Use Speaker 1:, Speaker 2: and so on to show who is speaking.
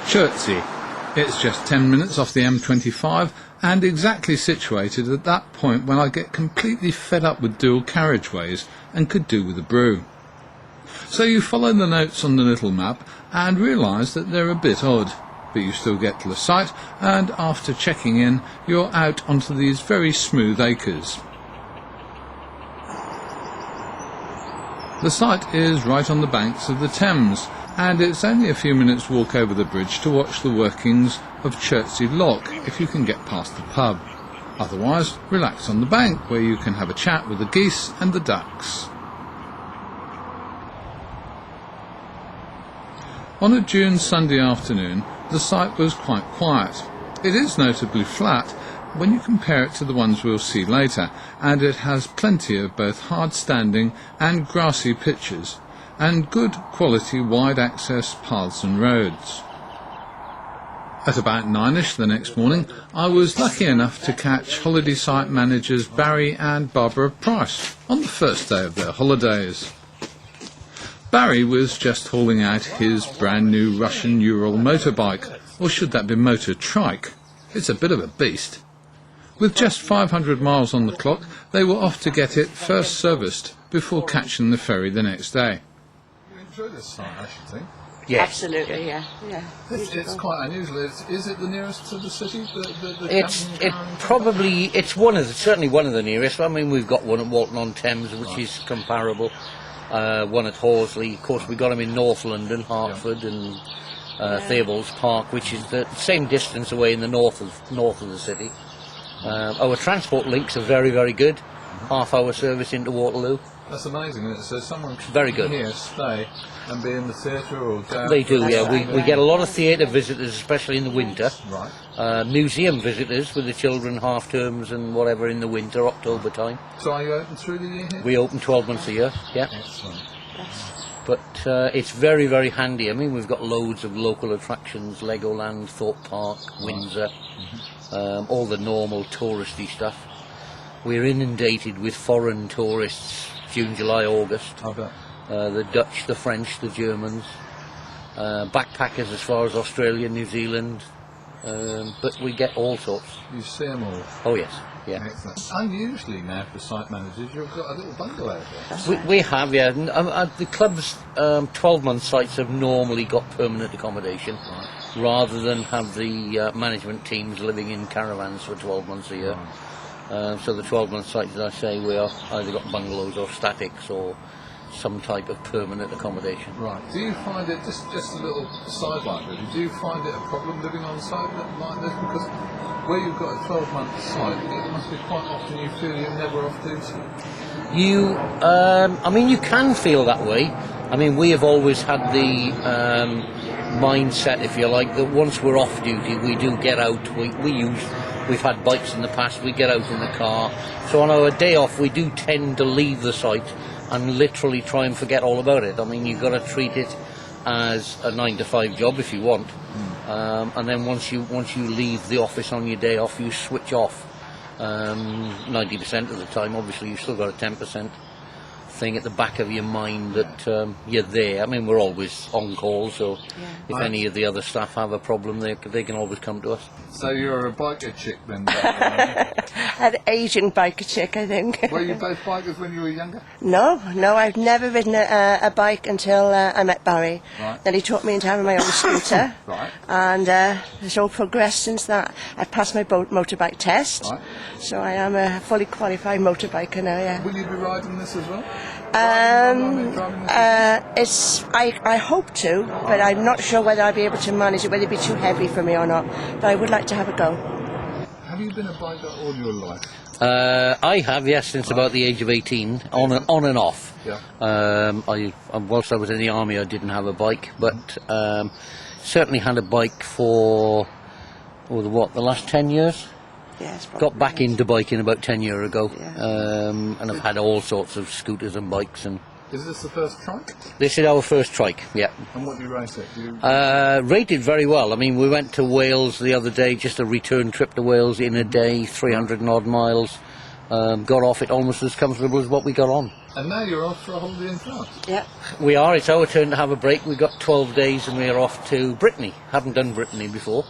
Speaker 1: Chertsey. It's just 10 minutes off the M25 and exactly situated at that point when I get completely fed up with dual carriageways and could do with a brew. So you follow the notes on the little map and realise that they're a bit odd, but you still get to the site, and after checking in you're out onto these very smooth acres. The site is right on the banks of the Thames, and it's only a few minutes walk over the bridge to watch the workings of Chertsey Lock if you can get past the pub. Otherwise, relax on the bank where you can have a chat with the geese and the ducks. On a June Sunday afternoon, the site was quite quiet. It is notably flat when you compare it to the ones we'll see later, and it has plenty of both hard-standing and grassy pitches, and good quality wide access paths and roads. At about 9ish the next morning, I was lucky enough to catch holiday site managers Barry and Barbara Price on the first day of their holidays. Barry was just hauling out his brand new Russian Ural motorbike, or should that be motor trike? It's a bit of a beast. With just 500 miles on the clock, they were off to get it first serviced before catching the ferry the next day.
Speaker 2: You enjoy this site, I should think.
Speaker 3: Yes.
Speaker 4: Absolutely, yeah.
Speaker 2: It's quite unusual. Is it the nearest to the city?
Speaker 3: Certainly one of the nearest. I mean, we've got one at Walton-on-Thames, which is comparable. One at Horsley. Of course, we got them in North London, Hertford, and Theobald's Park, which is the same distance away in the north of the city. Our transport links are very, very good. Half-hour service into Waterloo.
Speaker 2: That's amazing, isn't it? So someone can
Speaker 3: very good.
Speaker 2: Here, stay, and be in the theatre or go out.
Speaker 3: They do, yeah. We get a lot of theatre visitors, especially in the winter.
Speaker 2: Right.
Speaker 3: Museum visitors with the children, half terms and whatever in the winter, October time.
Speaker 2: So are you open through the year here?
Speaker 3: We open 12 months a year, yeah.
Speaker 2: Excellent.
Speaker 3: But it's very, very handy. I mean, we've got loads of local attractions, Legoland, Thorpe Park, Windsor, all the normal touristy stuff. We're inundated with foreign tourists, June, July, August.
Speaker 2: I bet.
Speaker 3: The Dutch, the French, the Germans, backpackers as far as Australia, New Zealand, but we get all sorts.
Speaker 2: You see them all?
Speaker 3: Oh yes, yeah.
Speaker 2: Excellent. Unusually now for site managers, you've got a little bungalow there.
Speaker 3: We have, yeah. The club's 12-month sites have normally got permanent accommodation, rather than have the management teams living in caravans for 12 months a year.
Speaker 2: Right.
Speaker 3: So the 12-month sites, as I say, we are either got bungalows or statics or some type of permanent accommodation.
Speaker 2: Right. Do you find it, just a little sideline really, do you find it a problem living on site like this? Because where you've got a 12-month site, it must be quite often you feel you're never off duty.
Speaker 3: I mean, you can feel that way. I mean, we have always had the mindset, if you like, that once we're off duty, we do get out. We've had bikes in the past, we get out in the car. So on our day off, we do tend to leave the site and literally try and forget all about it. I mean, you've got to treat it as a 9-to-5 job if you want. And then once you leave the office on your day off, you switch off. 90% of the time, obviously, you've still got a 10% thing at the back of your mind that you're there. I mean, we're always on call, so if any of the other staff have a problem, they can always come to us.
Speaker 2: So you're a biker chick then?
Speaker 4: An Asian biker chick, I think.
Speaker 2: Were you both bikers when you were younger?
Speaker 4: No, I've never ridden a bike until I met Barry.
Speaker 2: Right.
Speaker 4: Then he taught me into having my own scooter.
Speaker 2: Right.
Speaker 4: And it's all progressed since that. I've passed my motorbike test.
Speaker 2: Right.
Speaker 4: So I am a fully qualified motorbiker now, yeah.
Speaker 2: Will you be riding this as well?
Speaker 4: I hope to, but I'm not sure whether I'll be able to manage it, whether it'll be too heavy for me or not. But I would like to have a go.
Speaker 2: Have you been a biker all your life?
Speaker 3: I have, yes, since about the age of 18, on and off.
Speaker 2: Yeah.
Speaker 3: Whilst I was in the army, I didn't have a bike, but certainly had a bike for the last 10 years.
Speaker 4: Yes,
Speaker 3: got back into biking about 10 years ago,
Speaker 4: yeah.
Speaker 3: and I've had all sorts of scooters and bikes. And
Speaker 2: is this the first trike?
Speaker 3: This is our first trike, yeah.
Speaker 2: And what do you race it?
Speaker 3: Rated very well. I mean, we went to Wales the other day, just a return trip to Wales in a day, 300 and odd miles. Got off it almost as comfortable as what we got on.
Speaker 2: And now you're off for a holiday in France.
Speaker 4: Yeah.
Speaker 3: We are. It's our turn to have a break. We've got 12 days and we're off to Brittany. Haven't done Brittany before.